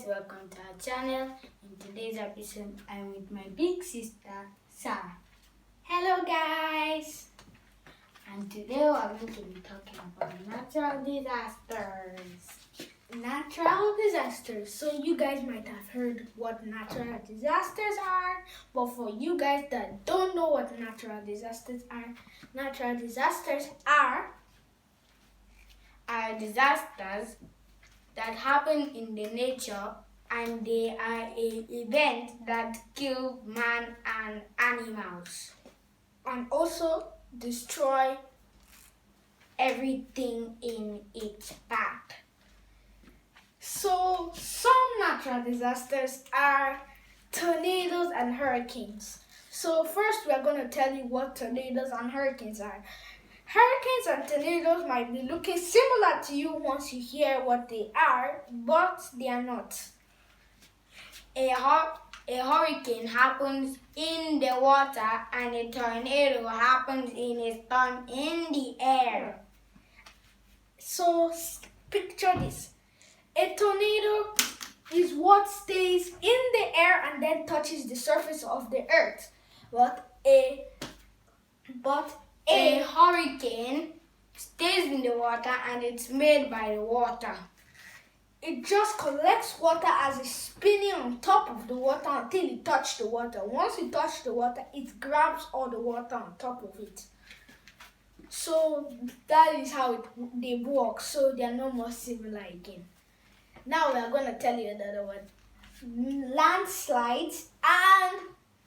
welcome to our channel. In today's episode, I'm with my big sister, Sarah. Hello guys! And today we are going to be talking about natural disasters. Natural disasters. So you guys might have heard what natural disasters are, but for you guys that don't know what natural disasters are disasters that happen in the nature, and they are an event that kill man and animals and also destroy everything in its path. So some natural disasters are tornadoes and hurricanes. So first we are going to tell you what tornadoes and hurricanes are. Hurricanes and tornadoes might be looking similar to you once you hear what they are, but they are not. A hurricane happens in the water and a tornado happens in a storm in the air. So picture this. A tornado is what stays in the air and then touches the surface of the earth. But a hurricane stays in the water and it's made by the water. It just collects water as it's spinning on top of the water until it touches the water. Once it touches the water, it grabs all the water on top of it. So that is how they work. So they are no more similar again. Now we are going to tell you another one. Landslides and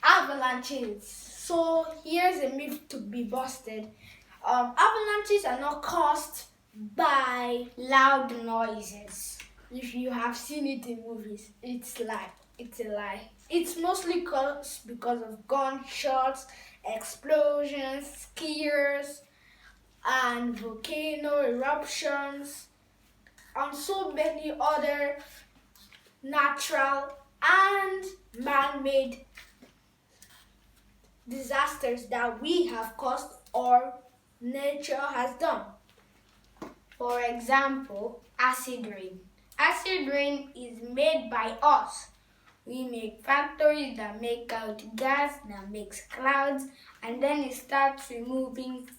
avalanches. So here's a myth to be busted. Avalanches are not caused by loud noises. If you have seen it in movies, it's a lie. It's mostly caused because of gunshots, explosions, skiers, and volcano eruptions, and so many other natural and man-made disasters that we have caused or nature has done. For example, acid rain. Acid rain is made by us. We make factories that make out gas that makes clouds, and then it starts removing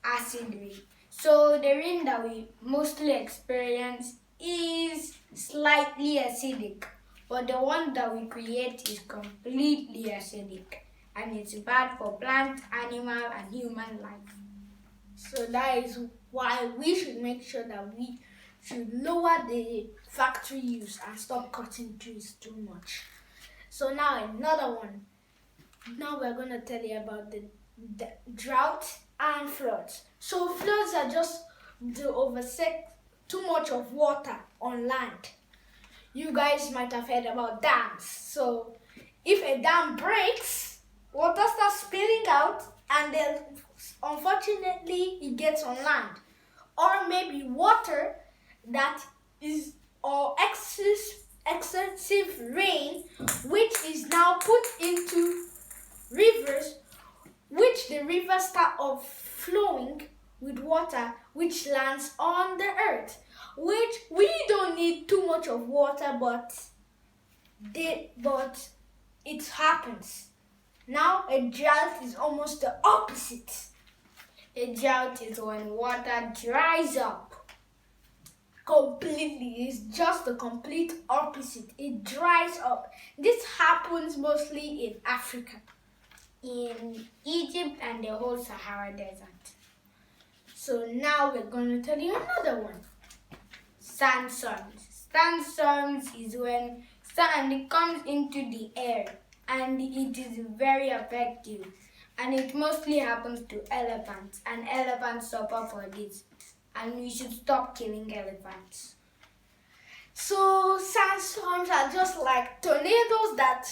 acid rain. So the rain that we mostly experience is slightly acidic, but the one that we create is completely acidic, and it's bad for plant, animal, and human life. So that is why we should make sure that we should lower the factory use and stop cutting trees too much. So now another one. Now we're going to tell you about the drought and floods. So floods are just the overset too much of water on land. You guys might have heard about dams. So if a dam breaks, water starts spilling out and then unfortunately it gets on land. Or maybe water that is or excessive rain which is now put into rivers, which the rivers start off flowing with water which lands on the earth, which we don't need too much of water, but it happens. Now a drought is almost the opposite. A drought is when water dries up completely. It's just the complete opposite. It dries up. This happens mostly in Africa, in Egypt and the whole Sahara Desert. So now we're going to tell you another one. Sandstorms. Sandstorms is when sand comes into the air and it is very effective, and it mostly happens to elephants, and elephants suffer for this, and we should stop killing elephants. So sandstorms are just like tornadoes that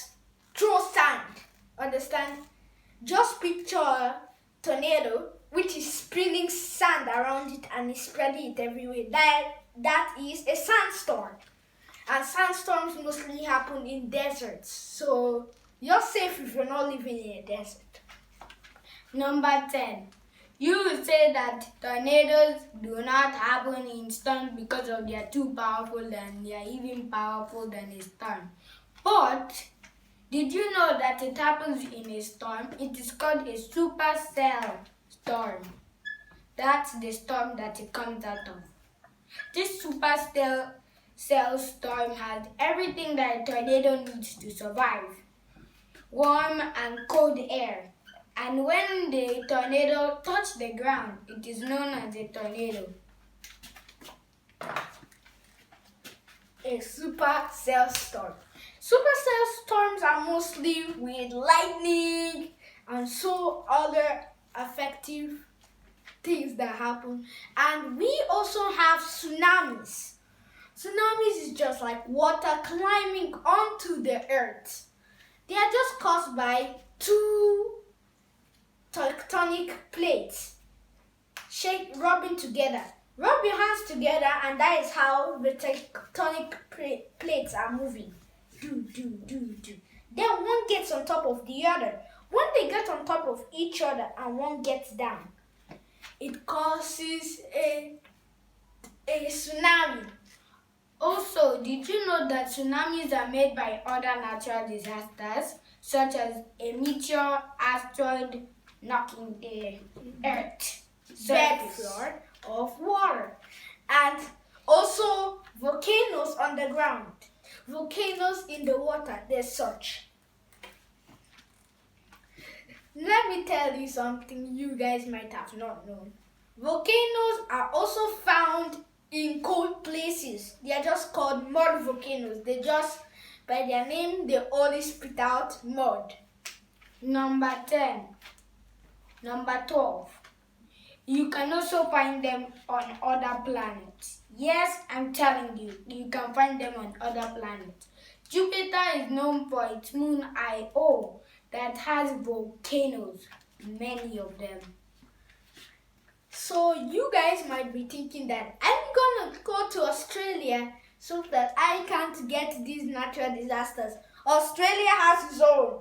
throw sand. Understand? Just picture a tornado which is spilling sand around it and is spreading it everywhere. That is a sandstorm. And sandstorms mostly happen in deserts. So you're safe if you're not living in a desert. Number 10. You will say that tornadoes do not happen in storms because of they are too powerful and they are even powerful than a storm. But did you know that it happens in a storm? It is called a supercell storm. That's the storm that it comes out of. This supercell storm has everything that a tornado needs to survive. Warm and cold air. And when the tornado touches the ground, it is known as a tornado. A supercell storm. Supercell storms are mostly with lightning and so other effective things that happen. And we also have tsunamis. Tsunamis is just like water climbing onto the earth. They are just caused by two tectonic plates rubbing together. Rub your hands together and that is how the tectonic plates are moving. Do. Then one gets on top of the other. When they get on top of each other and one gets down, it causes a tsunami. Also, did you know that tsunamis are made by other natural disasters, such as a meteor, asteroid knocking the earth, bedfloor of water, and also volcanoes on the ground, volcanoes in the water, there's such. Let me tell you something you guys might have not known. Volcanoes are also found in cold places. They are just called mud volcanoes. They just, by their name, they only spit out mud. Number 10. Number 12. You can also find them on other planets. Yes, I'm telling you, you can find them on other planets. Jupiter is known for its moon Io that has volcanoes, many of them. So you guys might be thinking that I'm gonna go to Australia so that I can't get these natural disasters. Australia has its own.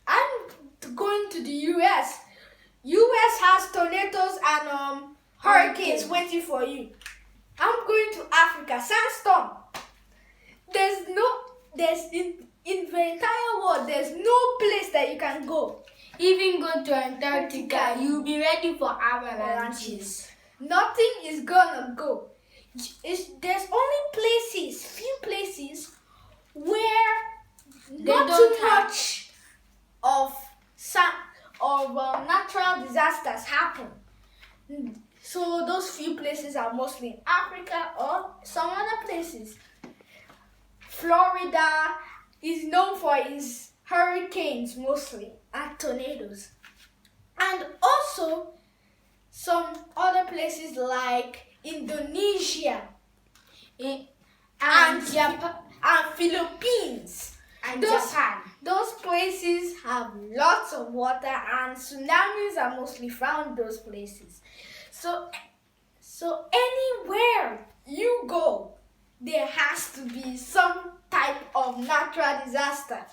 I'm going to the US. US has tornadoes and hurricanes waiting for you. I'm going to Africa, sandstorm. In the entire world, there's no place that you can go. Even go to Antarctica, you'll be ready for avalanches. Nothing is gonna go. There's only few places where not too much of natural disasters happen. So those few places are mostly in Africa or some other places. Florida is known for its hurricanes mostly and tornadoes. And also some other places like Indonesia and Japan and Philippines and Japan. Those places have lots of water and tsunamis are mostly found in those places. So anywhere you go, there has to be some type of natural disaster.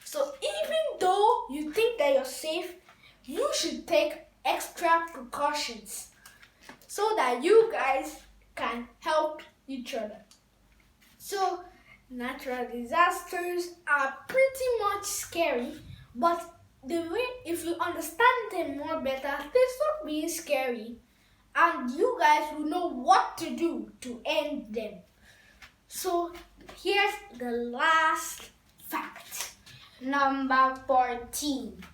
So even though you think that you're safe, you should take extra precautions so that you guys can help each other. So natural disasters are pretty much scary, but if you understand them more better, they stop being scary and you guys will know what to do to end them. So here's the last fact. Number 14.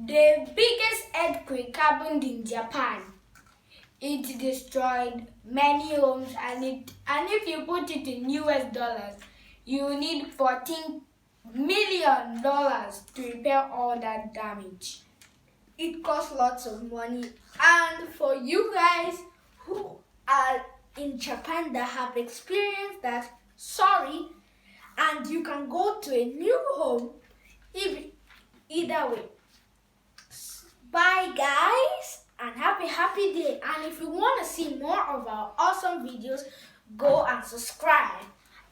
The biggest earthquake happened in Japan. It destroyed many homes and if you put it in US dollars, you need $14 million to repair all that damage. It costs lots of money, and for you guys who are in Japan that have experienced that, sorry, and you can go to a new home either way. Bye guys, and have a happy day. And if you want to see more of our awesome videos, go and subscribe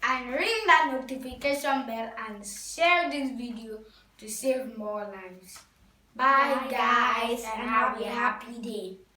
and ring that notification bell and share this video to save more lives. Bye guys and have a happy day.